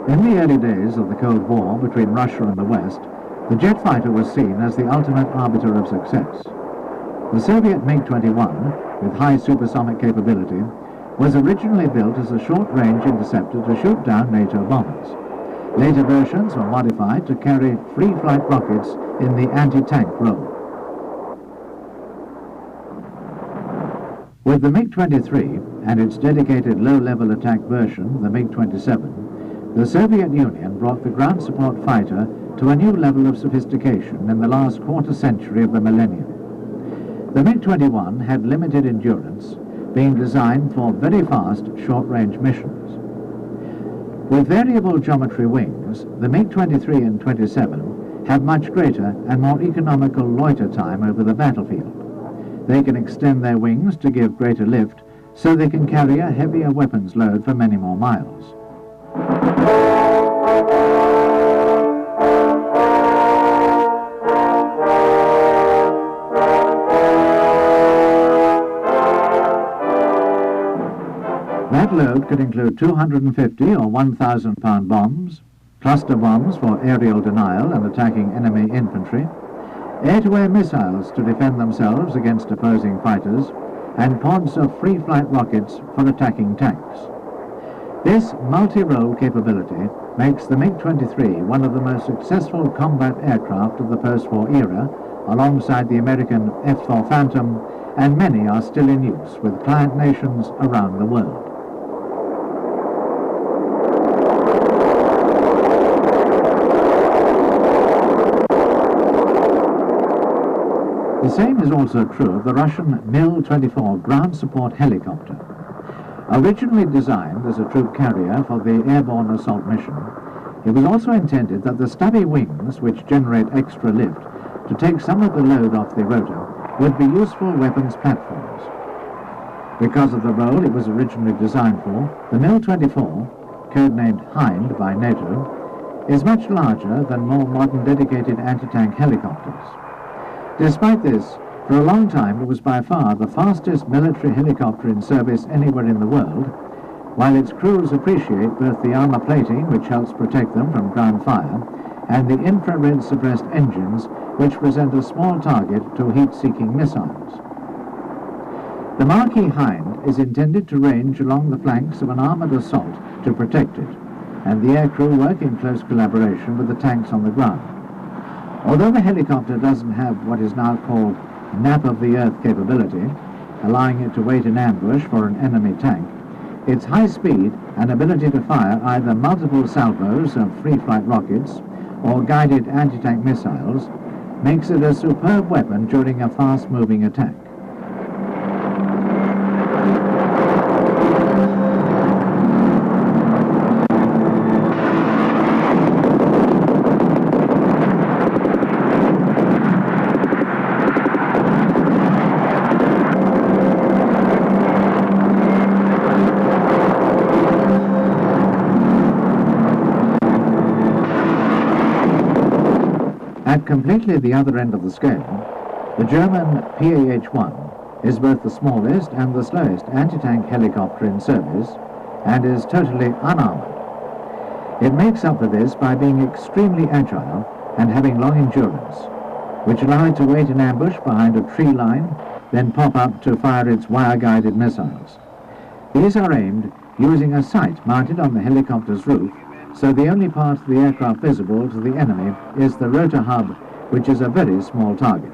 In the early days of the Cold War between Russia and the West, the jet fighter was seen as the ultimate arbiter of success. The Soviet MiG-21, with high supersonic capability, was originally built as a short-range interceptor to shoot down NATO bombers. Later versions were modified to carry free-flight rockets in the anti-tank role. With the MiG-23 and its dedicated low-level attack version, the MiG-27, the Soviet Union brought the ground support fighter to a new level of sophistication in the last quarter century of the millennium. The MiG-21 had limited endurance, being designed for very fast short-range missions. With variable geometry wings, the MiG-23 and 27 have much greater and more economical loiter time over the battlefield. They can extend their wings to give greater lift, so they can carry a heavier weapons load for many more miles. That load could include 250 or 1,000-pound bombs, cluster bombs for aerial denial and attacking enemy infantry, air-to-air missiles to defend themselves against opposing fighters, and pods of free-flight rockets for attacking tanks. This multi-role capability makes the MiG-23 one of the most successful combat aircraft of the post-war era, alongside the American F-4 Phantom, and many are still in use with client nations around the world. The same is also true of the Russian MIG-24 ground support helicopter. Originally designed as a troop carrier for the airborne assault mission, it was also intended that the stubby wings, which generate extra lift, to take some of the load off the rotor, would be useful weapons platforms. Because of the role it was originally designed for, the MIG-24, codenamed Hind by NATO, is much larger than more modern dedicated anti-tank helicopters. Despite this, for a long time it was by far the fastest military helicopter in service anywhere in the world, while its crews appreciate both the armor plating, which helps protect them from ground fire, and the infrared suppressed engines, which present a small target to heat-seeking missiles. The Marquis Hind is intended to range along the flanks of an armored assault to protect it, and the aircrew work in close collaboration with the tanks on the ground. Although the helicopter doesn't have what is now called nap-of-the-earth capability, allowing it to wait in ambush for an enemy tank, its high speed and ability to fire either multiple salvos of free-flight rockets or guided anti-tank missiles makes it a superb weapon during a fast-moving attack. At completely the other end of the scale, the German PAH-1 is both the smallest and the slowest anti-tank helicopter in service and is totally unarmored. It makes up for this by being extremely agile and having long endurance, which allow it to wait in ambush behind a tree line, then pop up to fire its wire-guided missiles. These are aimed using a sight mounted on the helicopter's roof, so the only part of the aircraft visible to the enemy is the rotor hub, which is a very small target.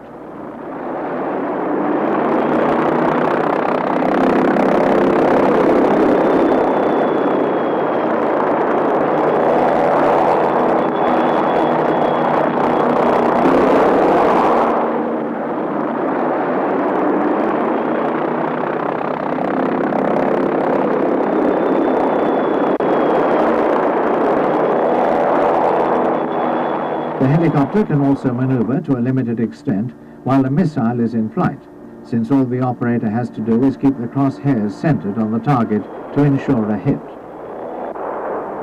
The helicopter can also maneuver to a limited extent while a missile is in flight, since all the operator has to do is keep the crosshairs centered on the target to ensure a hit.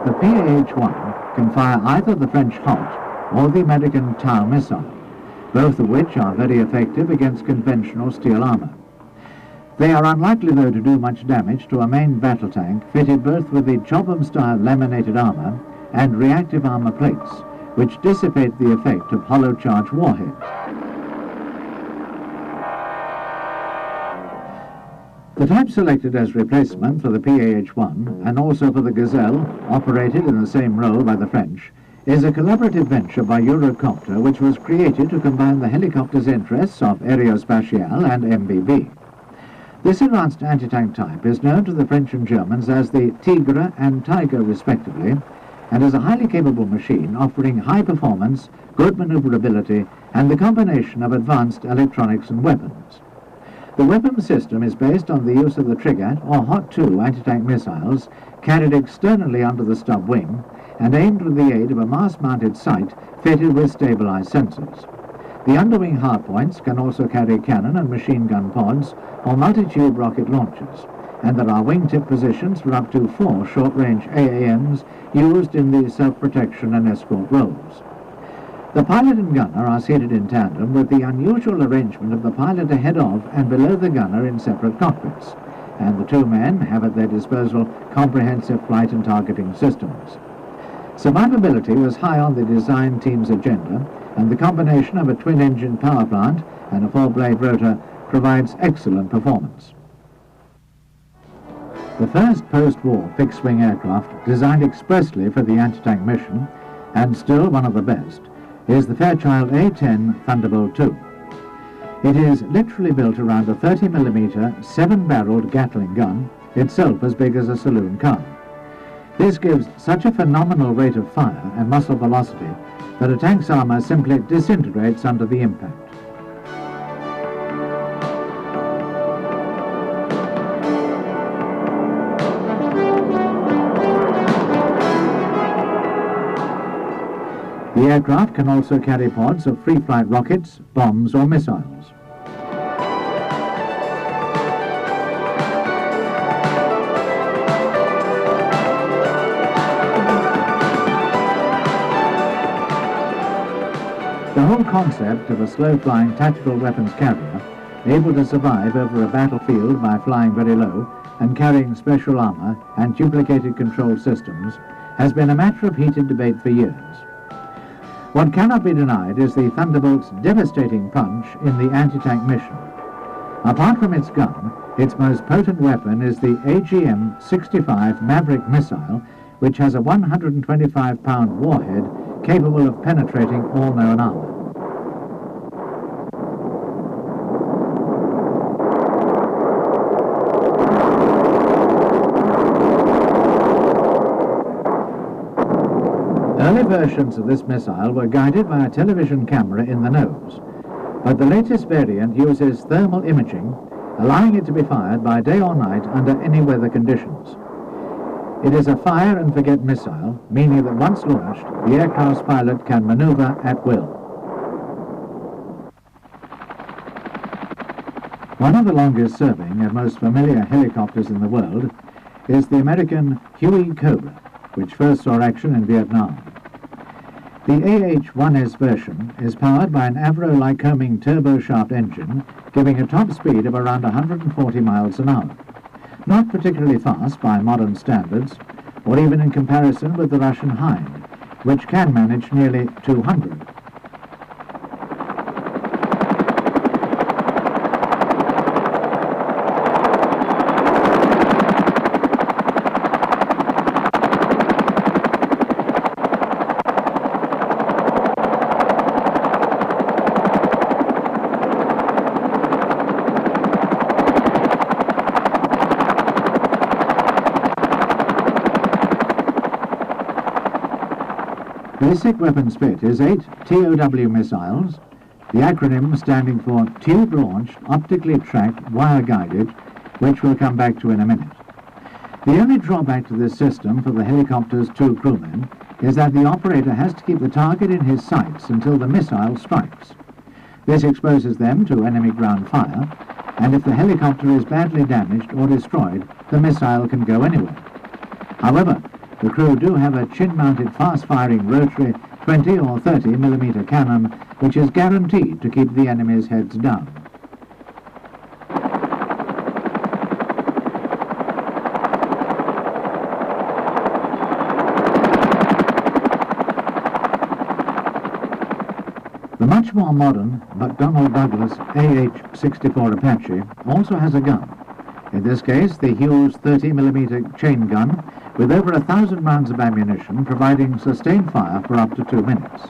The PAH-1 can fire either the French Hot or the American Tau missile, both of which are very effective against conventional steel armor. They are unlikely, though, to do much damage to a main battle tank fitted both with the Chobham-style laminated armor and reactive armor plates, which dissipate the effect of hollow charge warheads. The type selected as replacement for the PAH-1 and also for the Gazelle, operated in the same role by the French, is a collaborative venture by Eurocopter which was created to combine the helicopter's interests of aerospatiale and MBB. This advanced anti-tank type is known to the French and Germans as the Tigre and Tiger respectively, and is a highly capable machine offering high performance, good maneuverability, and the combination of advanced electronics and weapons. The weapon system is based on the use of the Trigger or Hot 2 anti-tank missiles carried externally under the stub wing and aimed with the aid of a mast-mounted sight fitted with stabilized sensors. The underwing hardpoints can also carry cannon and machine gun pods or multi-tube rocket launchers, and there are wingtip positions for up to 4 short-range AAMs used in the self-protection and escort roles. The pilot and gunner are seated in tandem with the unusual arrangement of the pilot ahead of and below the gunner in separate cockpits, and the two men have at their disposal comprehensive flight and targeting systems. Survivability was high on the design team's agenda, and the combination of a twin-engine power plant and a 4-blade rotor provides excellent performance. The first post-war fixed-wing aircraft designed expressly for the anti-tank mission, and still one of the best, is the Fairchild A-10 Thunderbolt II. It is literally built around a 30mm 7-barreled Gatling gun, itself as big as a saloon car. This gives such a phenomenal rate of fire and muzzle velocity that a tank's armor simply disintegrates under the impact. The aircraft can also carry pods of free-flight rockets, bombs or missiles. The whole concept of a slow-flying tactical weapons carrier, able to survive over a battlefield by flying very low and carrying special armor and duplicated control systems, has been a matter of heated debate for years. What cannot be denied is the Thunderbolt's devastating punch in the anti-tank mission. Apart from its gun, its most potent weapon is the AGM-65 Maverick missile, which has a 125-pound warhead capable of penetrating all known armor. Early versions of this missile were guided by a television camera in the nose, but the latest variant uses thermal imaging, allowing it to be fired by day or night under any weather conditions. It is a fire-and-forget missile, meaning that once launched, the aircraft's pilot can maneuver at will. One of the longest-serving and most familiar helicopters in the world is the American Huey Cobra, which first saw action in Vietnam. The AH-1S version is powered by an Avro-Lycoming turboshaft engine, giving a top speed of around 140 miles an hour. Not particularly fast by modern standards, or even in comparison with the Russian Hind, which can manage nearly 200. Basic weapons fit is 8 TOW missiles, the acronym standing for Tube-Launched, Optically Tracked, Wire-Guided, which we'll come back to in a minute. The only drawback to this system for the helicopter's 2 crewmen is that the operator has to keep the target in his sights until the missile strikes. This exposes them to enemy ground fire, and if the helicopter is badly damaged or destroyed, the missile can go anywhere. However, the crew do have a chin-mounted fast-firing rotary 20 or 30mm cannon, which is guaranteed to keep the enemy's heads down. much more modern McDonnell Douglas AH-64 Apache also has a gun. In this case, the Hughes 30mm chain gun with over 1,000 rounds of ammunition, providing sustained fire for up to 2 minutes.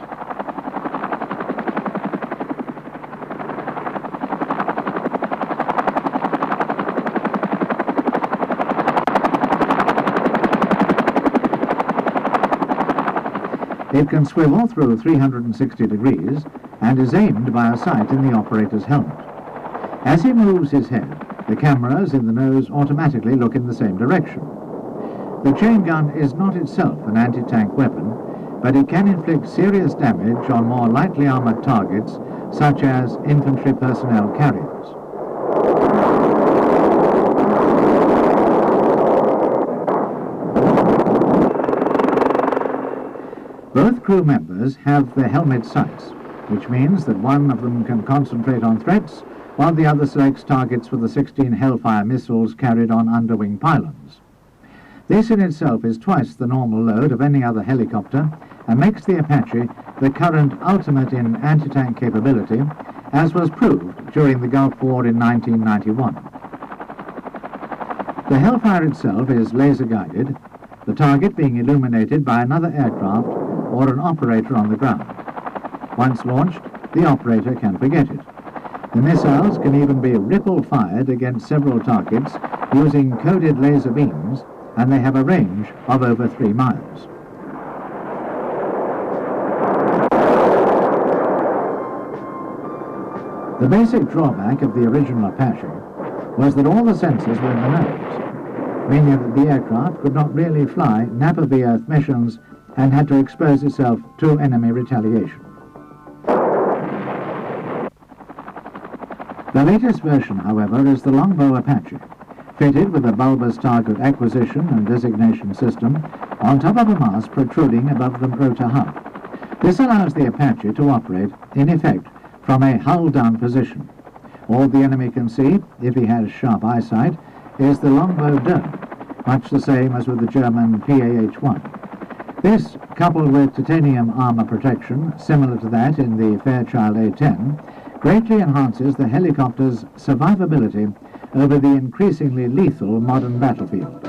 It can swivel through 360 degrees and is aimed by a sight in the operator's helmet. As he moves his head, the cameras in the nose automatically look in the same direction. The chain gun is not itself an anti-tank weapon, but it can inflict serious damage on more lightly armored targets, such as infantry personnel carriers. Both crew members have their helmet sights, which means that one of them can concentrate on threats, while the other selects targets for the 16 Hellfire missiles carried on underwing pylons. This in itself is twice the normal load of any other helicopter and makes the Apache the current ultimate in anti-tank capability, as was proved during the Gulf War in 1991. The Hellfire itself is laser-guided, the target being illuminated by another aircraft or an operator on the ground. Once launched, the operator can forget it. The missiles can even be ripple-fired against several targets using coded laser beams, and they have a range of over 3 miles. The basic drawback of the original Apache was that all the sensors were in the nose, meaning that the aircraft could not really fly nap-of-the-earth missions and had to expose itself to enemy retaliation. The latest version, however, is the Longbow Apache, fitted with a bulbous target acquisition and designation system on top of a mast protruding above the rotor hub. This allows the Apache to operate, in effect, from a hull-down position. All the enemy can see, if he has sharp eyesight, is the longbow dome, much the same as with the German PAH-1. This, coupled with titanium armor protection, similar to that in the Fairchild A-10, greatly enhances the helicopter's survivability over the increasingly lethal modern battlefield.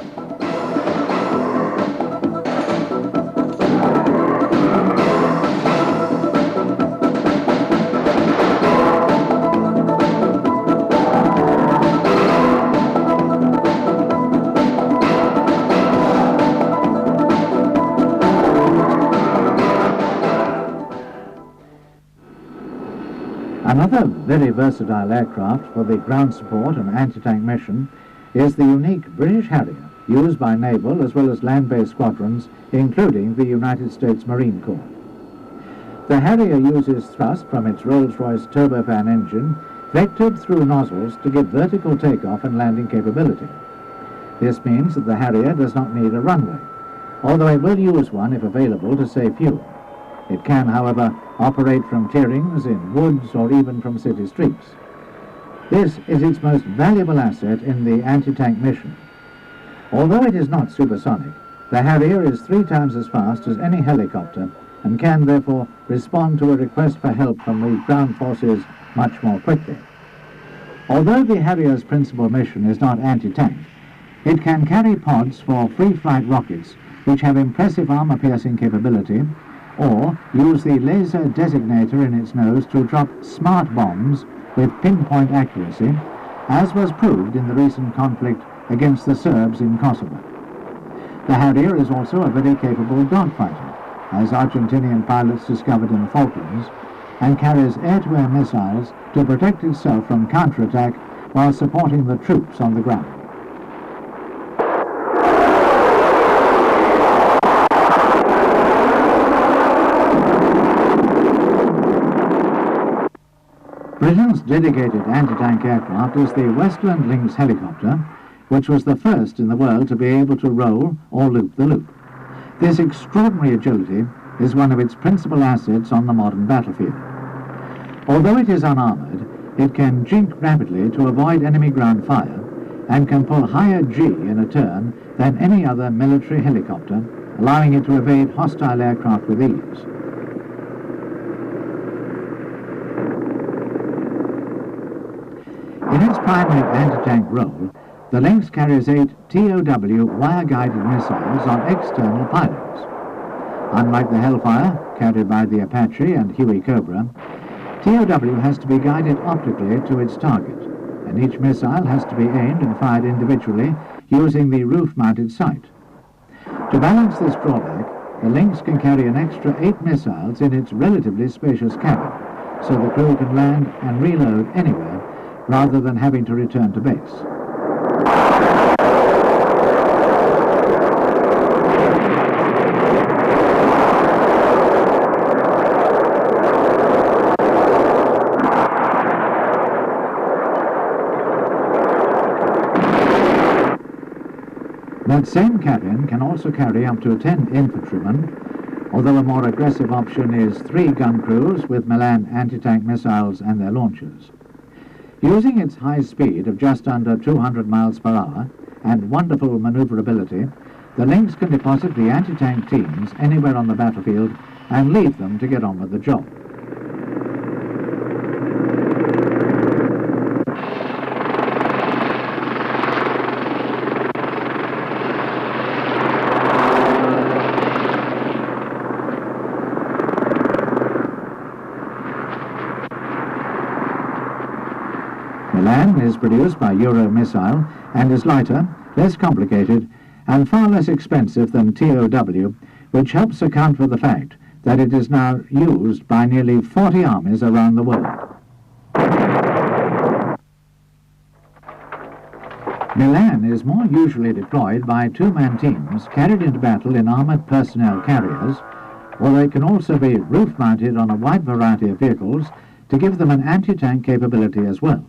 Another very versatile aircraft for the ground support and anti-tank mission is the unique British Harrier, used by naval as well as land-based squadrons, including the United States Marine Corps. The Harrier uses thrust from its Rolls-Royce turbofan engine vectored through nozzles to give vertical takeoff and landing capability. This means that the Harrier does not need a runway, although it will use one if available to save fuel. It can, however, operate from clearings in woods or even from city streets. This is its most valuable asset in the anti-tank mission. Although it is not supersonic, the Harrier is 3 times as fast as any helicopter and can therefore respond to a request for help from the ground forces much more quickly. Although the Harrier's principal mission is not anti-tank, it can carry pods for free-flight rockets which have impressive armor-piercing capability, or use the laser designator in its nose to drop smart bombs with pinpoint accuracy, as was proved in the recent conflict against the Serbs in Kosovo. The Harrier is also a very capable dogfighter, as Argentinian pilots discovered in the Falklands, and carries air-to-air missiles to protect itself from counterattack while supporting the troops on the ground. Britain's dedicated anti-tank aircraft is the Westland Lynx helicopter, which was the first in the world to be able to roll or loop the loop. This extraordinary agility is one of its principal assets on the modern battlefield. Although it is unarmored, it can jink rapidly to avoid enemy ground fire and can pull higher G in a turn than any other military helicopter, allowing it to evade hostile aircraft with ease. In its primary anti-tank role, the Lynx carries 8 TOW wire-guided missiles on external pylons. Unlike the Hellfire, carried by the Apache and Huey Cobra, TOW has to be guided optically to its target, and each missile has to be aimed and fired individually using the roof-mounted sight. To balance this drawback, the Lynx can carry an extra 8 missiles in its relatively spacious cabin, so the crew can land and reload anywhere rather than having to return to base. That same cabin can also carry up to 10 infantrymen, although a more aggressive option is 3 gun crews with Milan anti-tank missiles and their launchers. Using its high speed of just under 200 miles per hour and wonderful maneuverability, the Lynx can deposit the anti-tank teams anywhere on the battlefield and leave them to get on with the job. Milan is produced by Euro Missile and is lighter, less complicated, and far less expensive than TOW, which helps account for the fact that it is now used by nearly 40 armies around the world. Milan is more usually deployed by 2-man teams carried into battle in armoured personnel carriers, although it can also be roof-mounted on a wide variety of vehicles to give them an anti-tank capability as well.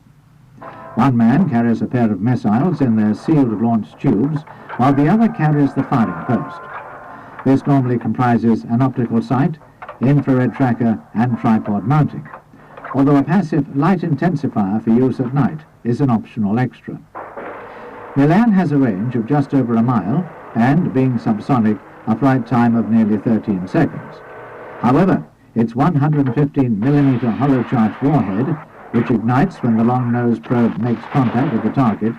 One man carries a pair of missiles in their sealed launch tubes, while the other carries the firing post. This normally comprises an optical sight, infrared tracker, and tripod mounting, although a passive light intensifier for use at night is an optional extra. Milan has a range of just over a mile and, being subsonic, a flight time of nearly 13 seconds. However, its 115mm hollow charge warhead, which ignites when the long-nose probe makes contact with the target,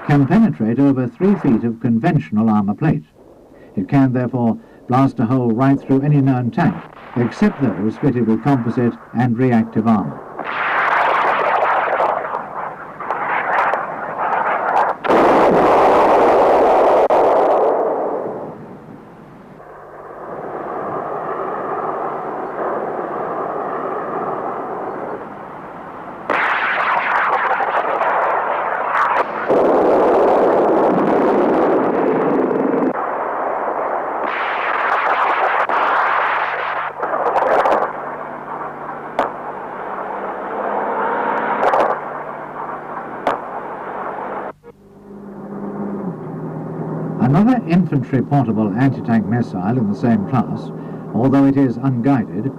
can penetrate over 3 feet of conventional armor plate. It can therefore blast a hole right through any known tank, except those fitted with composite and reactive armor. Another infantry portable anti-tank missile in the same class, although it is unguided,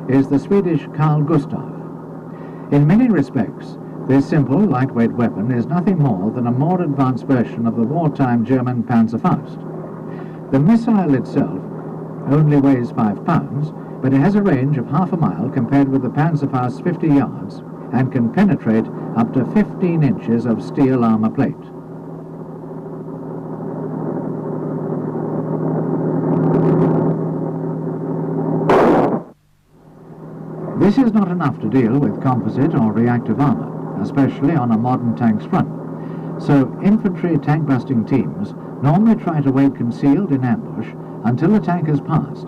is the Swedish Carl Gustaf. In many respects, this simple, lightweight weapon is nothing more than a more advanced version of the wartime German Panzerfaust. The missile itself only weighs 5 pounds, but it has a range of half a mile compared with the Panzerfaust's 50 yards and can penetrate up to 15 inches of steel armor plate. This is not enough to deal with composite or reactive armor, especially on a modern tank's front. So infantry tank-busting teams normally try to wait concealed in ambush until the tank has passed,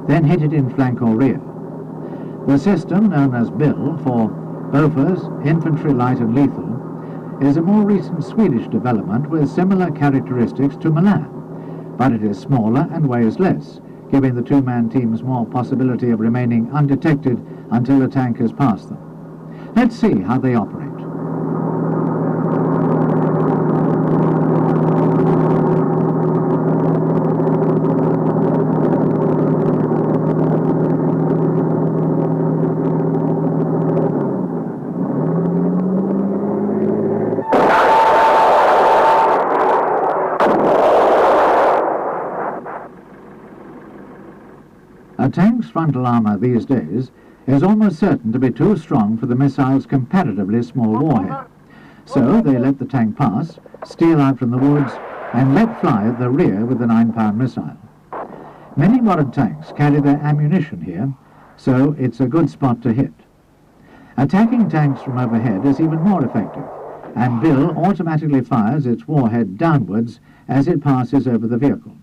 then hit it in flank or rear. The system, known as BIL for Bofors, Infantry Light and Lethal, is a more recent Swedish development with similar characteristics to Milan, but it is smaller and weighs less, giving the 2-man teams more possibility of remaining undetected until the tank has passed them. Let's see how they operate. A tank's frontal armor these days is almost certain to be too strong for the missile's comparatively small warhead. So they let the tank pass, steal out from the woods, and let fly at the rear with the 9-pound missile. Many modern tanks carry their ammunition here, so it's a good spot to hit. Attacking tanks from overhead is even more effective, and Bill automatically fires its warhead downwards as it passes over the vehicle.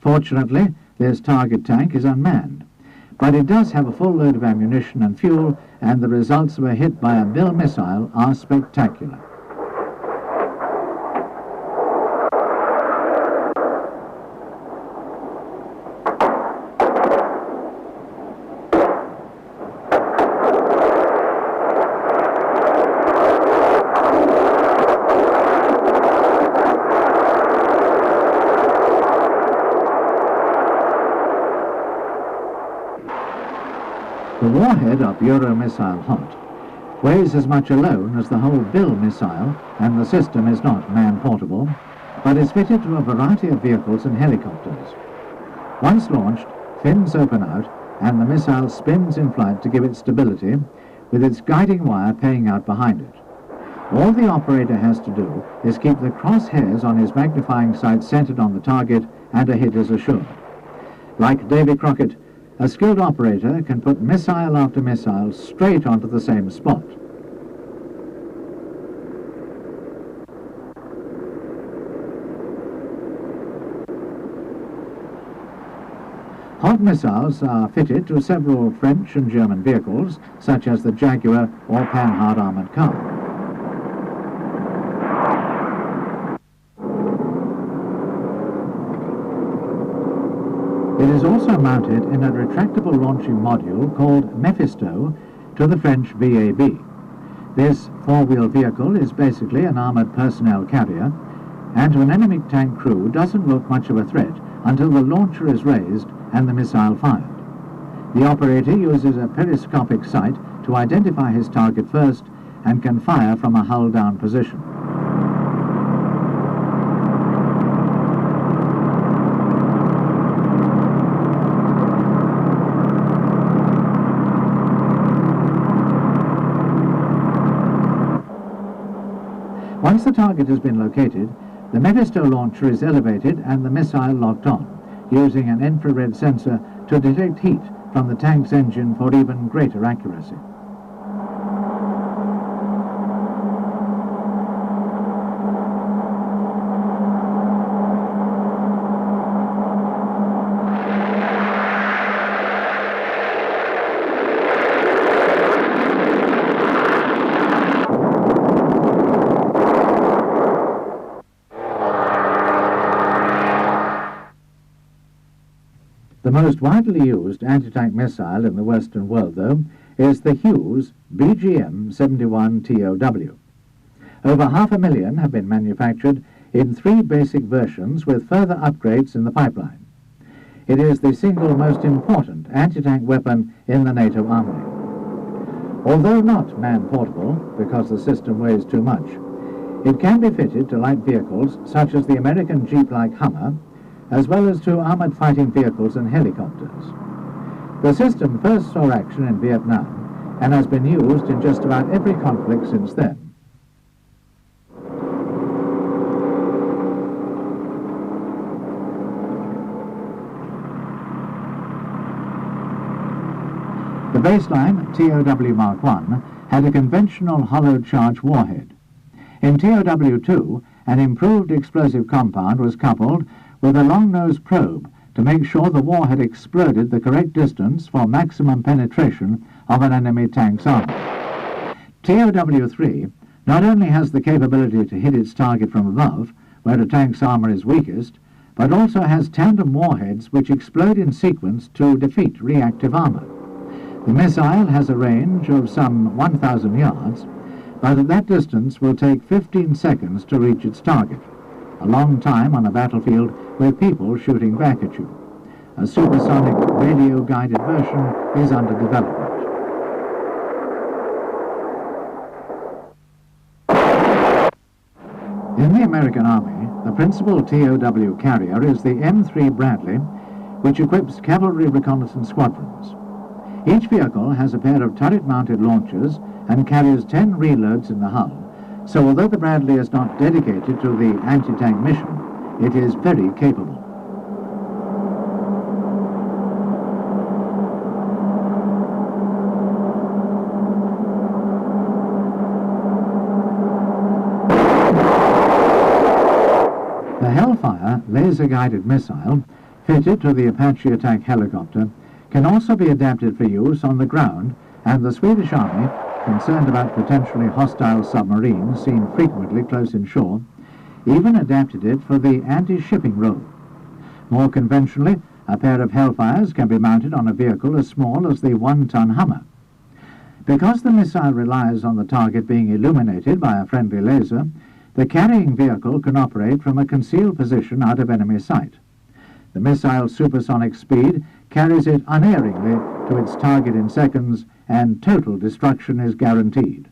Fortunately, this target tank is unmanned, but it does have a full load of ammunition and fuel, and the results of a hit by a Bill missile are spectacular. The warhead of Euromissile Hot weighs as much alone as the whole Bill missile, and the system is not man-portable, but is fitted to a variety of vehicles and helicopters. Once launched, fins open out, and the missile spins in flight to give it stability, with its guiding wire paying out behind it. All the operator has to do is keep the crosshairs on his magnifying sight centered on the target, and a hit is assured. Like Davy Crockett, a skilled operator can put missile after missile straight onto the same spot. Hot missiles are fitted to several French and German vehicles, such as the Jaguar or Panhard armoured car. It is also mounted in a retractable launching module called Mephisto to the French VAB. This four-wheel vehicle is basically an armoured personnel carrier, and to an enemy tank crew doesn't look much of a threat until the launcher is raised and the missile fired. The operator uses a periscopic sight to identify his target first and can fire from a hull-down position. Once the target has been located, the Mephisto launcher is elevated and the missile locked on, using an infrared sensor to detect heat from the tank's engine for even greater accuracy. The most widely used anti-tank missile in the Western world, though, is the Hughes BGM-71 TOW. Over 500,000 have been manufactured in 3 basic versions with further upgrades in the pipeline. It is the single most important anti-tank weapon in the NATO armory. Although not man-portable, because the system weighs too much, it can be fitted to light vehicles such as the American Jeep-like Hummer, as well as to armoured fighting vehicles and helicopters. The system first saw action in Vietnam and has been used in just about every conflict since then. The baseline TOW Mark I had a conventional hollow charge warhead. In TOW-2, an improved explosive compound was coupled with a long-nosed probe to make sure the warhead exploded the correct distance for maximum penetration of an enemy tank's armor. TOW-3 not only has the capability to hit its target from above, where a tank's armor is weakest, but also has tandem warheads which explode in sequence to defeat reactive armor. The missile has a range of some 1,000 yards, but at that distance will take 15 seconds to reach its target, a long time on a battlefield with people shooting back at you. A supersonic radio-guided version is under development. In the American Army, the principal TOW carrier is the M3 Bradley, which equips cavalry reconnaissance squadrons. Each vehicle has a pair of turret-mounted launchers and carries 10 reloads in the hull, So although the Bradley is not dedicated to the anti-tank mission, it is very capable. The Hellfire laser-guided missile, fitted to the Apache attack helicopter, can also be adapted for use on the ground, and the Swedish Army, concerned about potentially hostile submarines seen frequently close inshore, even adapted it for the anti-shipping role. More conventionally, a pair of Hellfires can be mounted on a vehicle as small as the 1-ton Hummer. Because the missile relies on the target being illuminated by a friendly laser, the carrying vehicle can operate from a concealed position out of enemy sight. The missile's supersonic speed carries it unerringly to its target in seconds, and total destruction is guaranteed.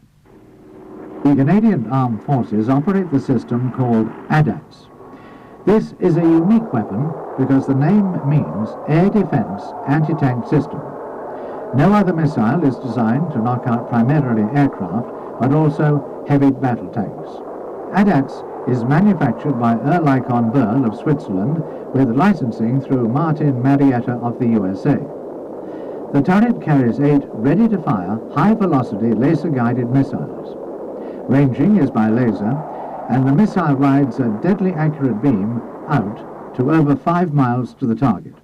The Canadian Armed Forces operate the system called ADATS. This is a unique weapon because the name means Air Defense Anti-Tank System. No other missile is designed to knock out primarily aircraft, but also heavy battle tanks. ADATS is manufactured by Oerlikon Berl of Switzerland with licensing through Martin Marietta of the USA. The turret carries 8 ready-to-fire, high-velocity laser-guided missiles. Ranging is by laser, and the missile rides a deadly accurate beam out to over 5 miles to the target.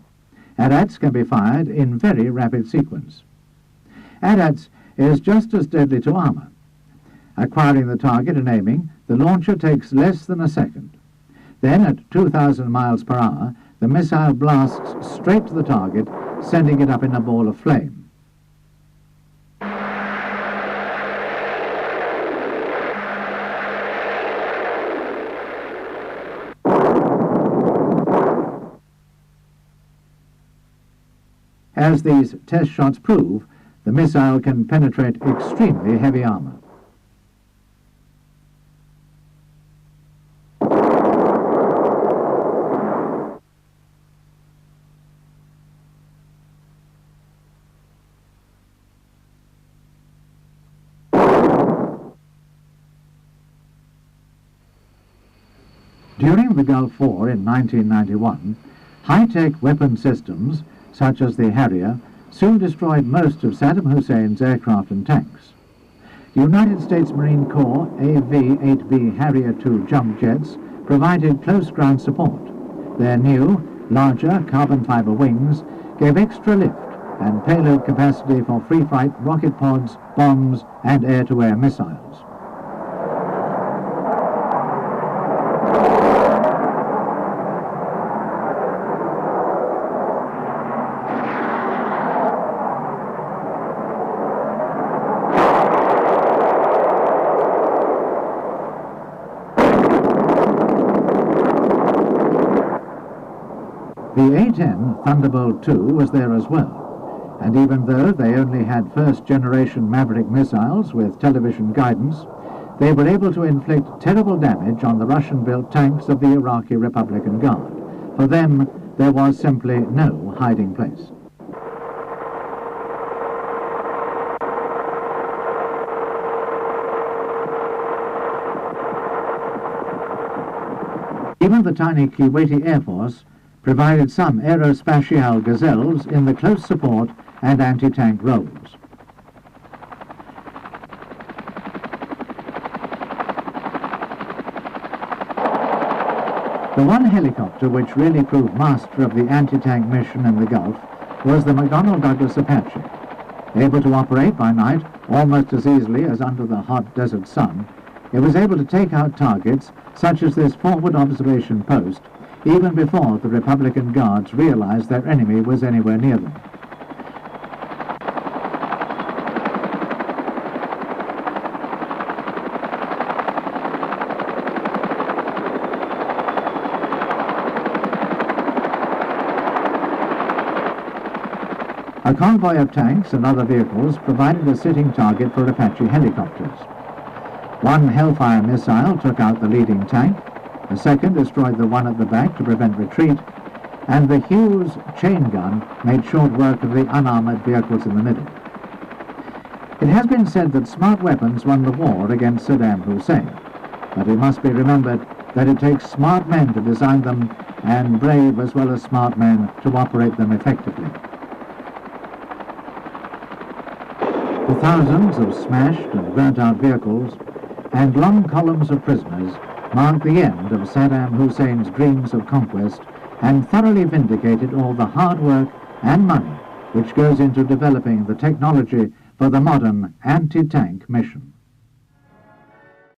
ADATS can be fired in very rapid sequence. ADATS is just as deadly to armor. Acquiring the target and aiming, the launcher takes less than a second. Then, at 2,000 miles per hour, the missile blasts straight to the target, sending it up in a ball of flame. As these test shots prove, the missile can penetrate extremely heavy armor. During the Gulf War in 1991, high-tech weapon systems, such as the Harrier, soon destroyed most of Saddam Hussein's aircraft and tanks. United States Marine Corps AV-8B Harrier II jump jets provided close ground support. Their new, larger carbon fiber wings gave extra lift and payload capacity for free-flight rocket pods, bombs, and air-to-air missiles. The A-10 Thunderbolt II was there as well, and even though they only had first-generation Maverick missiles with television guidance, they were able to inflict terrible damage on the Russian-built tanks of the Iraqi Republican Guard. For them, there was simply no hiding place. Even the tiny Kuwaiti Air Force provided some aerospatial gazelles in the close support and anti-tank roles. The one helicopter which really proved master of the anti-tank mission in the Gulf was the McDonnell Douglas Apache. Able to operate by night almost as easily as under the hot desert sun, it was able to take out targets such as this forward observation post even before the Republican Guards realized their enemy was anywhere near them. A convoy of tanks and other vehicles provided a sitting target for Apache helicopters. One Hellfire missile took out the leading tank, the second destroyed the one at the back to prevent retreat, and the Hughes chain gun made short work of the unarmored vehicles in the middle. It has been said that smart weapons won the war against Saddam Hussein, but it must be remembered that it takes smart men to design them and brave as well as smart men to operate them effectively. The thousands of smashed and burnt-out vehicles and long columns of prisoners marked the end of Saddam Hussein's dreams of conquest and thoroughly vindicated all the hard work and money which goes into developing the technology for the modern anti-tank mission.